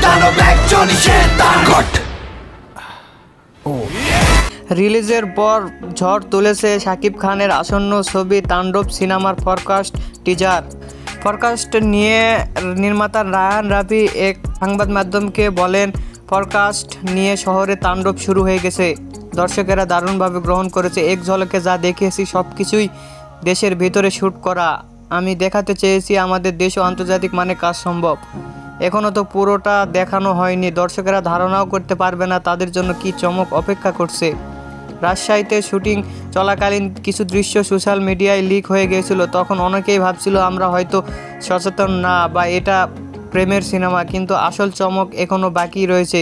দানব একজনই শয়তান। রিলিজের পর ঝড় তুলেছে শাকিব খানের আসন্ন ছবি তাণ্ডব সিনেমার ফরকাস্ট টিজার। ফরকাস্ট নিয়ে নির্মাতা রায়হান রাফি এক সংবাদ মাধ্যমকে বলেন, ফরকাস্ট নিয়ে শহরে তাণ্ডব শুরু হয়ে গেছে। দর্শকেরা দারুণভাবে গ্রহণ করেছে। এক ঝলকে যা দেখেছি সব কিছুই দেশের ভিতরে শ্যুট করা। আমি দেখাতে চেয়েছি আমাদের দেশে আন্তর্জাতিক মানে কাজ সম্ভব। এখনও তো পুরোটা দেখানো হয়নি, দর্শকেরা ধারণাও করতে পারবে না তাদের জন্য কী চমক অপেক্ষা করছে। রাজশাহীতে শুটিং চলাকালীন কিছু দৃশ্য সোশ্যাল মিডিয়ায় লিক হয়ে গিয়েছিল। তখন অনেকেই ভাবছিল আমরা হয়তো সচেতন না বা এটা প্রেমের সিনেমা, কিন্তু আসল চমক এখনও বাকি রয়েছে।